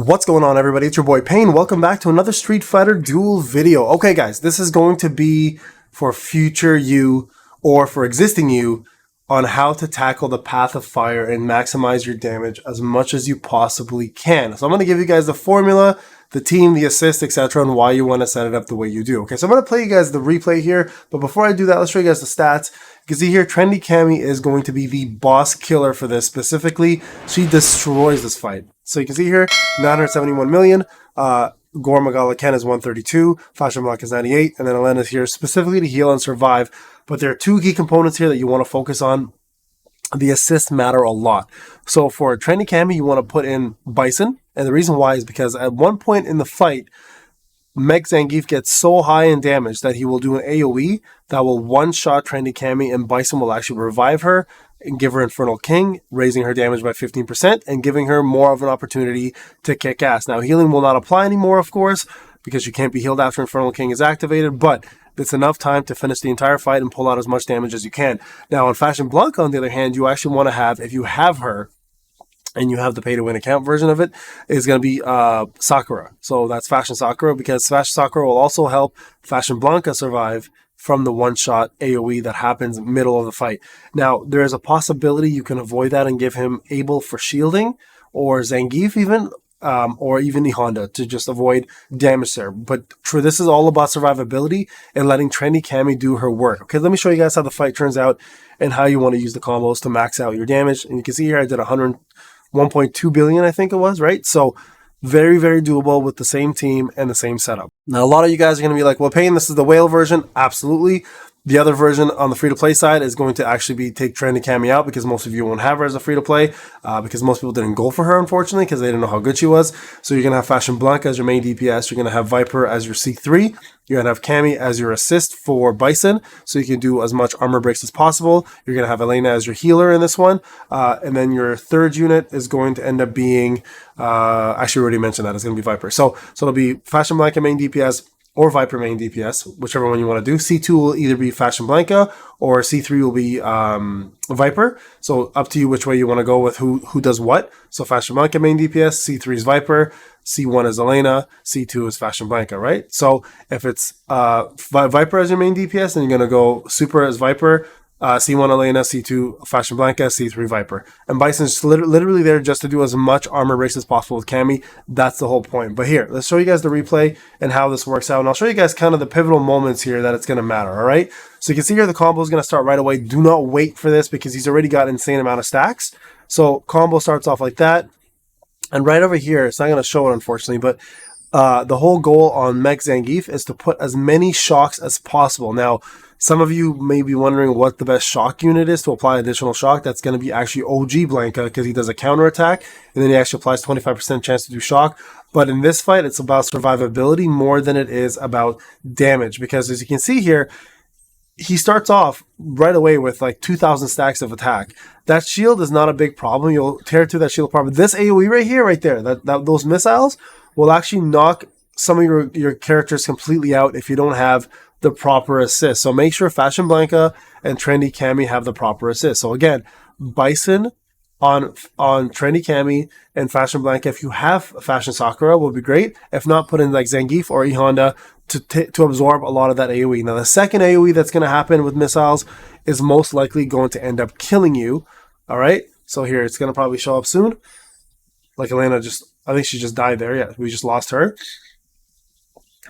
What's going on, everybody? It's your boy Payne. Welcome back to another Street Fighter Duel video. Okay, guys, this is going to be for future you or for existing you on how to tackle the path of fire and maximize your damage as much as you possibly can. So I'm going to give you guys the formula, the team, the assist, etc., and why you want to set it up the way you do. Okay, so I'm going to play you guys the replay here, but before I do that, let's show you guys the stats. You can see here, Trendy Cammy is going to be the boss killer for this. Specifically, she destroys this fight. So you can see here, 971 million. Gore Magala Ken is 132. Fashion Block is 98. And then Elena is here specifically to heal and survive. But there are two key components here that you want to focus on. The assists matter a lot. So for Trendy Cammy, you want to put in Bison. And the reason why is because at one point in the fight, Meg Zangief gets so high in damage that he will do an AoE that will one-shot Trendy Cammy, and Bison will actually revive her and give her Infernal King, raising her damage by 15% and giving her more of an opportunity to kick ass. Now, healing will not apply anymore, of course, because you can't be healed after Infernal King is activated, but it's enough time to finish the entire fight and pull out as much damage as you can. Now, on Fashion Blanca, on the other hand, you actually want to have, if you have her, and you have the pay-to-win account version of it, is going to be Sakura. So that's Fashion Sakura, because Fashion Sakura will also help Fashion Blanca survive from the one-shot AoE that happens middle of the fight. Now, there is a possibility you can avoid that and give him Abel for shielding, or Zangief even, or even the Honda to just avoid damage there. But this is all about survivability and letting Trendy Cammy do her work. Okay, let me show you guys how the fight turns out and how you want to use the combos to max out your damage. And you can see here I did 1.2 billion, I think it was, right? So very, very doable with the same team and the same setup. Now, a lot of you guys are going to be like, well, Payne, this is the whale version. Absolutely. The other version on the free-to-play side is going to actually be take Trendy Cammy out, because most of you won't have her as a free-to-play, because most people didn't go for her, unfortunately, because they didn't know how good she was. So you're going to have Fashion Blanca as your main DPS. You're going to have Viper as your C3. You're going to have Cammy as your assist for Bison, so you can do as much armor breaks as possible. You're going to have Elena as your healer in this one. And then your third unit is going to end up being, actually, we already mentioned that, it's going to be Viper. So it'll be Fashion Blanca main DPS, or Viper main DPS, whichever one you want to do. C2 will either be Fashion Blanca, or C3 will be Viper. So up to you which way you want to go with who does what. So Fashion Blanca main DPS, C3 is Viper, C1 is Elena, C2 is Fashion Blanca, right? So if it's Viper as your main DPS, then you're going to go Super as Viper, C1 Elena, C2 Fashion Blanca, C3 Viper. And Bison's literally there just to do as much armor breaks as possible with Cammy. That's the whole point. But here, let's show you guys the replay and how this works out. And I'll show you guys kind of the pivotal moments here that it's going to matter, all right? So you can see here the combo is going to start right away. Do not wait for this, because he's already got an insane amount of stacks. So combo starts off like that. And right over here, it's not going to show it, unfortunately, but the whole goal on Meg Zangief is to put as many shocks as possible. Now, some of you may be wondering what the best shock unit is to apply additional shock. That's going to be actually OG Blanca, because he does a counter attack, and then he actually applies 25% chance to do shock. But in this fight, it's about survivability more than it is about damage, because as you can see here, he starts off right away with like 2,000 stacks of attack. That shield is not a big problem. You'll tear through that shield problem. This AoE right here, right there, those missiles will actually knock some of your characters completely out if you don't have the proper assist. So make sure Fashion Blanca and Trendy Cammy have the proper assist. So again, Bison on Trendy Cammy and Fashion Blanca. If you have Fashion Sakura, will be great. If not, put in like Zangief or E-Honda to absorb a lot of that AoE. Now, the second AoE that's going to happen with missiles is most likely going to end up killing you. All right. So here, it's going to probably show up soon. Like Elena I think she just died there. Yeah, we just lost her.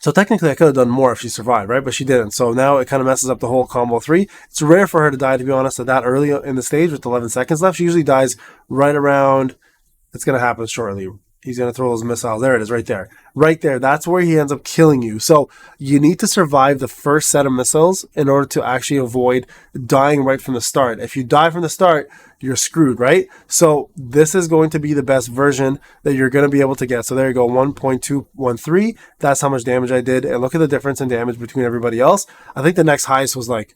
So technically, I could have done more if she survived, right? But she didn't. So now it kind of messes up the whole combo 3. It's rare for her to die, to be honest, at that early in the stage with 11 seconds left. She usually dies right around, it's going to happen shortly. He's going to throw those missiles. There it is, right there. Right there. That's where he ends up killing you. So you need to survive the first set of missiles in order to actually avoid dying right from the start. If you die from the start, you're screwed, right? So this is going to be the best version that you're going to be able to get. So there you go, 1.213. That's how much damage I did. And look at the difference in damage between everybody else. I think the next highest was like,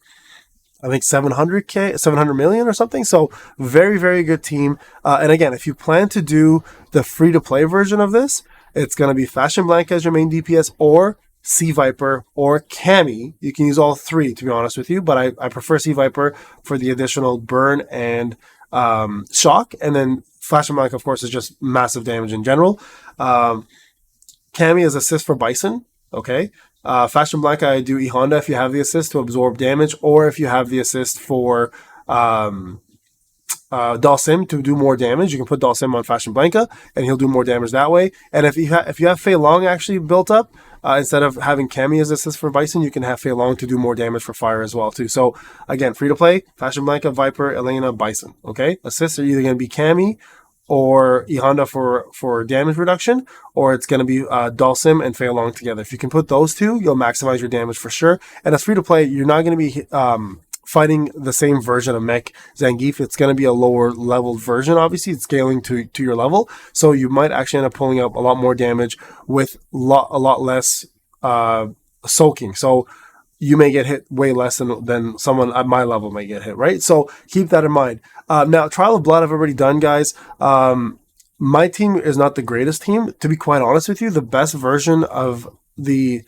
I think 700 million or something. So very, very good team. And again, if you plan to do the free-to-play version of this, it's going to be Fashion Blanca as your main DPS, or C Viper, or Cammy. You can use all three, to be honest with you, but I prefer C Viper for the additional burn and shock. And then Flash and Blank, of course, is just massive damage in general. Cammy is assist for Bison. Okay. Fashion Blanca, I do E Honda if you have the assist to absorb damage, or if you have the assist for Dalsim to do more damage. You can put Dalsim on Fashion Blanca, and he'll do more damage that way. And if you have Fei Long actually built up, instead of having Cammy as assist for Bison, you can have Fei Long to do more damage for fire as well too. So again, free to play: Fashion Blanca, Viper, Elena, Bison. Okay, assists are either going to be Cammy or E Honda for damage reduction, or it's going to be Dalsim and Fei Long together. If you can put those two, you'll maximize your damage for sure. And as free to play, you're not going to be fighting the same version of Mech Zangief. It's going to be a lower leveled version. Obviously, it's scaling to your level, so you might actually end up pulling up a lot more damage with a lot less soaking. So you may get hit way less than someone at my level may get hit, right? So keep that in mind. Now, Trial of Blood I've already done, guys. My team is not the greatest team, to be quite honest with you. The best version of the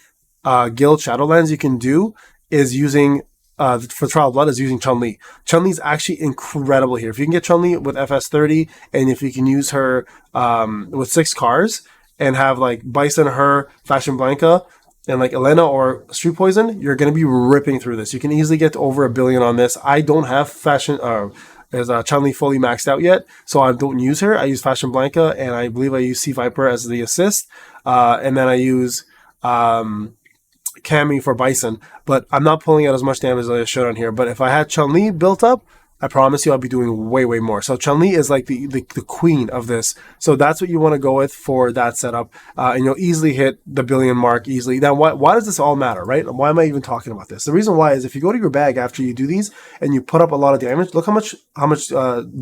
Guild Shadowlands you can do is using, for Trial of Blood, is using Chun-Li. Chun-Li is actually incredible here. If you can get Chun-Li with FS30, and if you can use her with 6 cars, and have like Bison, her, Fashion Blanca, and like Elena or Street Poison, you're going to be ripping through this. You can easily get to over 1 billion on this. I don't have Chun-Li fully maxed out yet, so I don't use her. I use Fashion Blanca, and I believe I use C Viper as the assist, and then I use Cammy for Bison. But I'm not pulling out as much damage as I showed on here. But if I had Chun-Li built up, I promise you I'll be doing way more. So Chun-Li is like the queen of this. So that's what you want to go with for that setup. And you'll easily hit the 1 billion mark easily. Now, why does this all matter, right? Why am I even talking about this? The reason why is if you go to your bag after you do these and you put up a lot of damage, look how much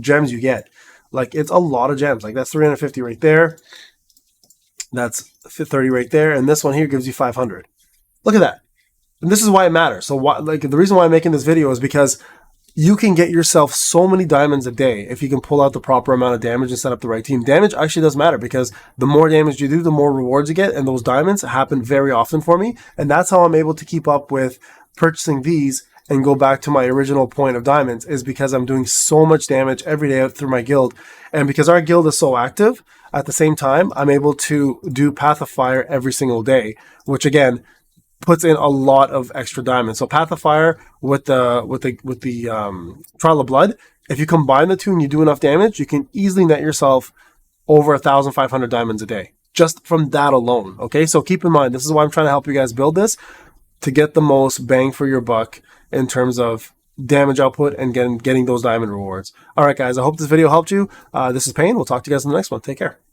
gems you get. Like, it's a lot of gems. Like, that's 350 right there. That's 30 right there. And this one here gives you 500. Look at that. And this is why it matters. So the reason why I'm making this video is because you can get yourself so many diamonds a day if you can pull out the proper amount of damage and set up the right team. Damage actually does matter, because the more damage you do, the more rewards you get, and those diamonds happen very often for me. And that's how I'm able to keep up with purchasing these and go back to my original point of diamonds, is because I'm doing so much damage every day through my guild. And because our guild is so active, at the same time, I'm able to do Path of Fire every single day, which again puts in a lot of extra diamonds. So Path of Fire with the Trial of Blood, if you combine the two and you do enough damage, you can easily net yourself over 1,500 diamonds a day just from that alone. Okay, so keep in mind, this is why I'm trying to help you guys build this, to get the most bang for your buck in terms of damage output and getting those diamond rewards. All right, guys, I hope this video helped you. This is Payne. We'll talk to you guys in the next one. Take care.